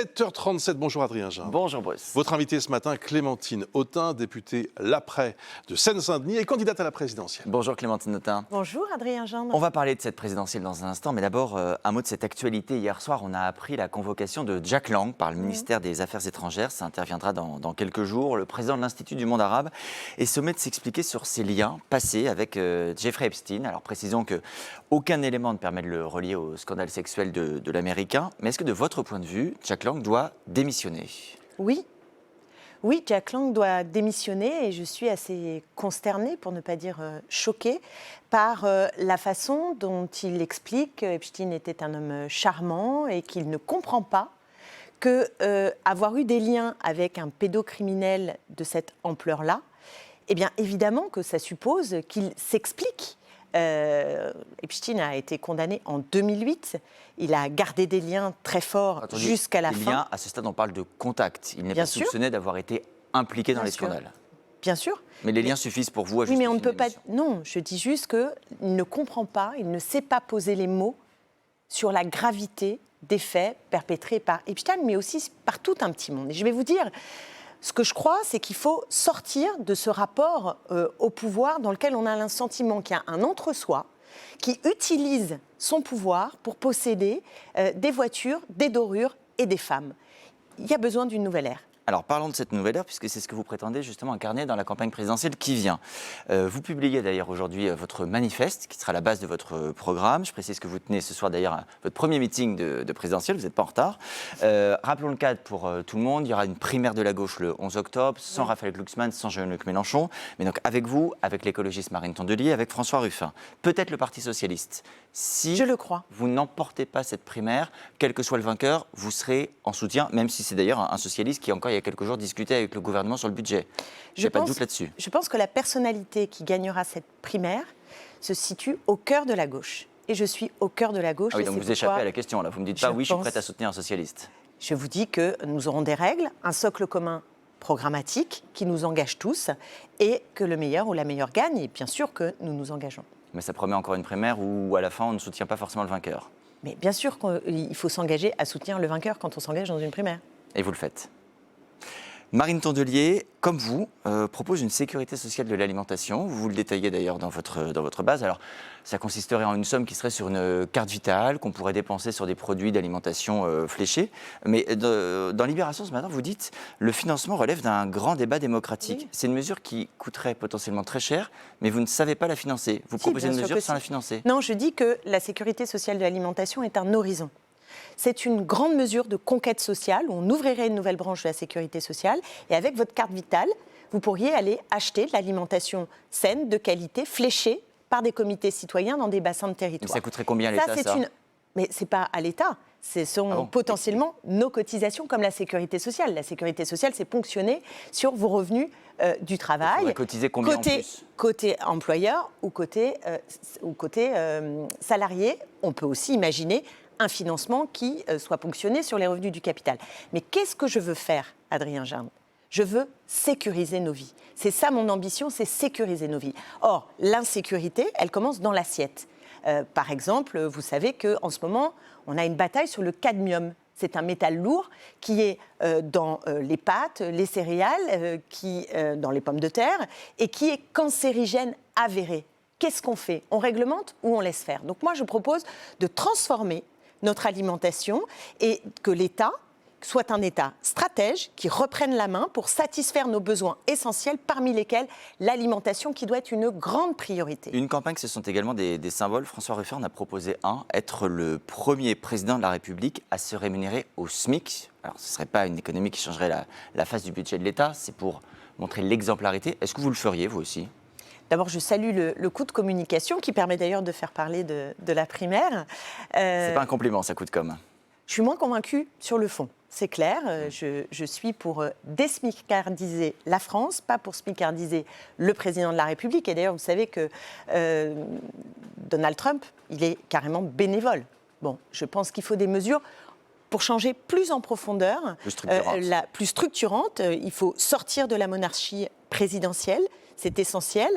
7h37, bonjour Adrien Jean. Bonjour Bruce. Votre invitée ce matin, Clémentine Autain, députée L'Après de Seine-Saint-Denis et candidate à la présidentielle. Bonjour Clémentine Autain. Bonjour Adrien Jean. On va parler de cette présidentielle dans un instant, mais d'abord un mot de cette actualité. Hier soir, on a appris la convocation de Jack Lang par le ministère des Affaires étrangères. Ça interviendra dans quelques jours. Le président de l'Institut du monde arabe est sommé de s'expliquer sur ses liens passés avec Jeffrey Epstein. Alors précisons qu'aucun élément ne permet de le relier au scandale sexuel de l'Américain. Mais est-ce que de votre point de vue, Jack Lang doit démissionner? Oui, Jack Lang doit démissionner et je suis assez consternée, pour ne pas dire choquée, par la façon dont il explique qu'Epstein était un homme charmant et qu'il ne comprend pas qu'avoir eu des liens avec un pédocriminel de cette ampleur-là, eh bien évidemment que ça suppose qu'il s'explique. Epstein a été condamné en 2008. Il a gardé des liens très forts jusqu'à la fin. Des liens, à ce stade, on parle de contact. Il n'est pas soupçonné d'avoir été impliqué dans les scandales. Bien sûr. Mais les liens suffisent pour vous à justifier Oui, mais on ne peut pas... démission. Non, je dis juste qu'il ne comprend pas, il ne sait pas poser les mots sur la gravité des faits perpétrés par Epstein, mais aussi par tout un petit monde. Et je vais vous dire... Ce que je crois, c'est qu'il faut sortir de ce rapport au pouvoir dans lequel on a le sentiment qu'il y a un entre-soi qui utilise son pouvoir pour posséder des voitures, des dorures et des femmes. Il y a besoin d'une nouvelle ère. Alors parlons de cette nouvelle ère, puisque c'est ce que vous prétendez justement incarner dans la campagne présidentielle qui vient. Vous publiez d'ailleurs aujourd'hui votre manifeste, qui sera la base de votre programme. Je précise que vous tenez ce soir d'ailleurs votre premier meeting de présidentielle, vous n'êtes pas en retard. Rappelons le cadre pour tout le monde, il y aura une primaire de la gauche le 11 octobre, sans Raphaël Glucksmann, sans Jean-Luc Mélenchon, mais donc avec vous, avec l'écologiste Marine Tondelier, avec François Ruffin, peut-être le Parti Socialiste. Si je le crois. Vous n'emportez pas cette primaire, quel que soit le vainqueur, vous serez en soutien, même si c'est d'ailleurs un socialiste qui encore il y a quelques jours discutait avec le gouvernement sur le budget. Je n'ai pas de doute là-dessus. Je pense que la personnalité qui gagnera cette primaire se situe au cœur de la gauche. Et je suis au cœur de la gauche. Ah oui, donc vous échappez à la question là. Vous me dites pas oui, je suis prête à soutenir un socialiste. Je vous dis que nous aurons des règles, un socle commun programmatique qui nous engage tous et que le meilleur ou la meilleure gagne. Et bien sûr que nous nous engageons. Mais ça promet encore une primaire où à la fin on ne soutient pas forcément le vainqueur. Mais bien sûr qu'il faut s'engager à soutenir le vainqueur quand on s'engage dans une primaire. Et vous le faites. Marine Tondelier, comme vous, propose une sécurité sociale de l'alimentation. Vous le détaillez d'ailleurs dans votre base. Alors, ça consisterait en une somme qui serait sur une carte vitale, qu'on pourrait dépenser sur des produits d'alimentation fléchés. Mais dans Libération, ce matin, vous dites le financement relève d'un grand débat démocratique. Oui. C'est une mesure qui coûterait potentiellement très cher, mais vous ne savez pas la financer. Vous proposez une mesure sans la financer. Non, je dis que la sécurité sociale de l'alimentation est un horizon. C'est une grande mesure de conquête sociale où on ouvrirait une nouvelle branche de la sécurité sociale et avec votre carte vitale, vous pourriez aller acheter de l'alimentation saine, de qualité, fléchée par des comités citoyens dans des bassins de territoire. Mais ça coûterait combien à l'État, ça ? Mais ce n'est pas à l'État. Ce sont potentiellement nos cotisations comme la sécurité sociale. La sécurité sociale, c'est ponctionner sur vos revenus du travail. Vous cotiser combien en plus ? Côté employeur ou côté salarié. On peut aussi imaginer un financement qui soit ponctionné sur les revenus du capital. Mais qu'est-ce que je veux faire, Adrien Jean ? Je veux sécuriser nos vies. C'est ça mon ambition, c'est sécuriser nos vies. Or, l'insécurité, elle commence dans l'assiette. Par exemple, vous savez qu'en ce moment, on a une bataille sur le cadmium. C'est un métal lourd qui est dans les pâtes, les céréales, dans les pommes de terre, et qui est cancérigène avéré. Qu'est-ce qu'on fait ? On réglemente ou on laisse faire ? Donc moi, je propose de transformer notre alimentation et que l'État soit un État stratège qui reprenne la main pour satisfaire nos besoins essentiels, parmi lesquels l'alimentation qui doit être une grande priorité. Une campagne, ce sont également des symboles. François Ruffin en a proposé être le premier président de la République à se rémunérer au SMIC. Alors ce ne serait pas une économie qui changerait la face du budget de l'État, c'est pour montrer l'exemplarité. Est-ce que vous le feriez, vous aussi ? D'abord, je salue le coup de communication qui permet d'ailleurs de faire parler de la primaire. C'est pas un compliment, ça coûte comme. Je suis moins convaincue sur le fond, c'est clair. Je suis pour désmicardiser la France, pas pour smicardiser le président de la République. Et d'ailleurs, vous savez que Donald Trump, il est carrément bénévole. Bon, je pense qu'il faut des mesures pour changer plus en profondeur, plus structurante. Il faut sortir de la monarchie présidentielle. C'est essentiel.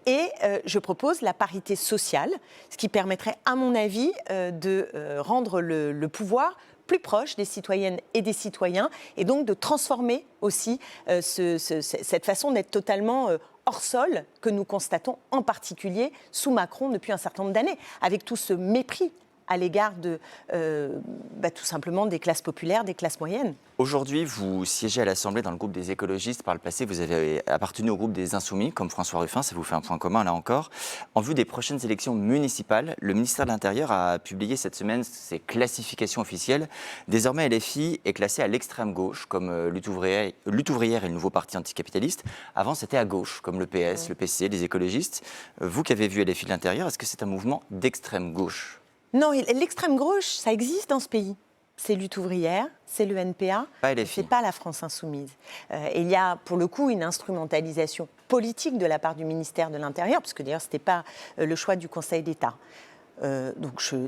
Et je propose la parité sociale, ce qui permettrait, à mon avis, de rendre le pouvoir plus proche des citoyennes et des citoyens, et donc de transformer aussi cette façon d'être totalement hors sol que nous constatons en particulier sous Macron depuis un certain nombre d'années, avec tout ce mépris à l'égard de, tout simplement des classes populaires, des classes moyennes. Aujourd'hui, vous siégez à l'Assemblée dans le groupe des écologistes. Par le passé, vous avez appartenu au groupe des Insoumis, comme François Ruffin, ça vous fait un point commun là encore. En vue des prochaines élections municipales, le ministère de l'Intérieur a publié cette semaine ses classifications officielles. Désormais, LFI est classé à l'extrême gauche, comme Lutte ouvrière et le nouveau parti anticapitaliste. Avant, c'était à gauche, comme le PS, le PC, les écologistes. Vous qui avez vu LFI de l'Intérieur, est-ce que c'est un mouvement d'extrême gauche ? Non, l'extrême gauche, ça existe dans ce pays. C'est Lutte ouvrière, c'est le NPA, c'est pas la France insoumise. Et il y a pour le coup une instrumentalisation politique de la part du ministère de l'Intérieur, parce que d'ailleurs ce n'était pas le choix du Conseil d'État.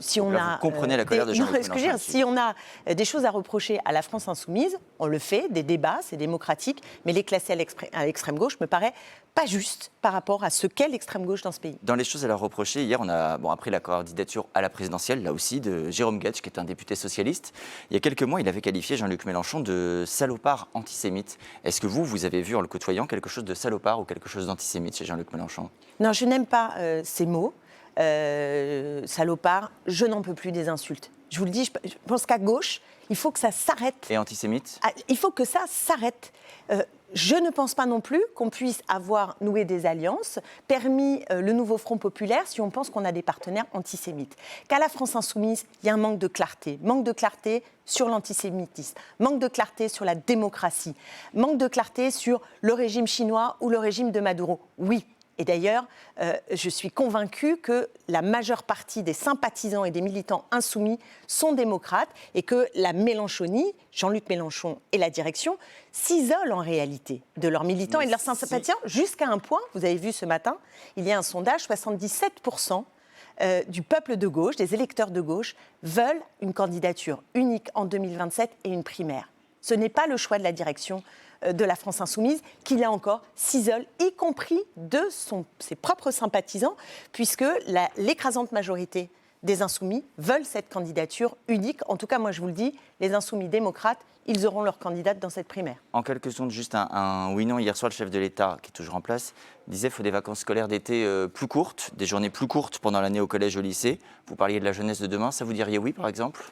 Si on a, vous comprenez la colère de Jean-Luc Mélenchon. Si on a des choses à reprocher à la France insoumise, on le fait, des débats, c'est démocratique, mais les classer à l'extrême gauche me paraît pas juste par rapport à ce qu'est l'extrême gauche dans ce pays. Dans les choses à leur reprocher, hier on a appris la candidature à la présidentielle, là aussi, de Jérôme Guedj, qui est un député socialiste. Il y a quelques mois, il avait qualifié Jean-Luc Mélenchon de salopard antisémite. Est-ce que vous avez vu en le côtoyant quelque chose de salopard ou quelque chose d'antisémite chez Jean-Luc Mélenchon ? Non, je n'aime pas ces mots. Salopard, je n'en peux plus des insultes. Je vous le dis, je pense qu'à gauche, il faut que ça s'arrête. Et antisémite ? Il faut que ça s'arrête. Je ne pense pas non plus qu'on puisse avoir noué des alliances, permis le nouveau Front populaire si on pense qu'on a des partenaires antisémites. Qu'à la France insoumise, il y a un manque de clarté sur l'antisémitisme, manque de clarté sur la démocratie, manque de clarté sur le régime chinois ou le régime de Maduro. Oui. Et d'ailleurs, je suis convaincue que la majeure partie des sympathisants et des militants insoumis sont démocrates et que la Mélenchonie, Jean-Luc Mélenchon et la direction s'isolent en réalité de leurs militants et de leurs sympathisants jusqu'à un point, vous avez vu ce matin, il y a un sondage, 77% du peuple de gauche, des électeurs de gauche, veulent une candidature unique en 2027 et une primaire. Ce n'est pas le choix de la direction de la France insoumise, qui là encore s'isole, y compris de ses propres sympathisants, puisque l'écrasante majorité des insoumis veulent cette candidature unique. En tout cas, moi je vous le dis, les insoumis démocrates, ils auront leur candidate dans cette primaire. En quelques secondes, juste un oui-non. Hier soir, le chef de l'État, qui est toujours en place, disait qu'il faut des vacances scolaires d'été plus courtes, des journées plus courtes pendant l'année au collège, au lycée. Vous parliez de la jeunesse de demain, ça vous diriez oui, par exemple ?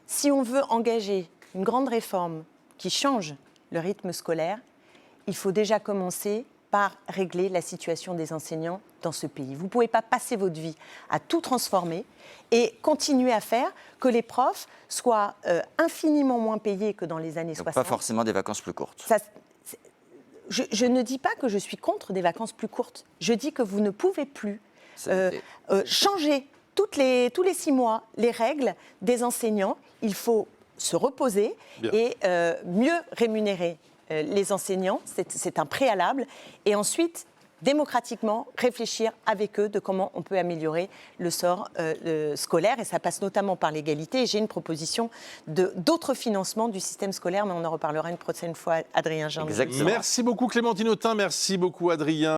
Si on veut engager une grande réforme qui change le rythme scolaire, il faut déjà commencer par régler la situation des enseignants dans ce pays. Vous ne pouvez pas passer votre vie à tout transformer et continuer à faire que les profs soient infiniment moins payés que dans les années 60. Pas forcément des vacances plus courtes. Je ne dis pas que je suis contre des vacances plus courtes. Je dis que vous ne pouvez plus changer tous les 6 mois les règles des enseignants. Il faut se reposer et mieux rémunérer les enseignants, c'est un préalable. Et ensuite, démocratiquement, réfléchir avec eux de comment on peut améliorer le sort scolaire. Et ça passe notamment par l'égalité. Et j'ai une proposition d'autres financements du système scolaire, mais on en reparlera une prochaine fois, Adrien Jean. Merci beaucoup Clémentine Autain, merci beaucoup Adrien.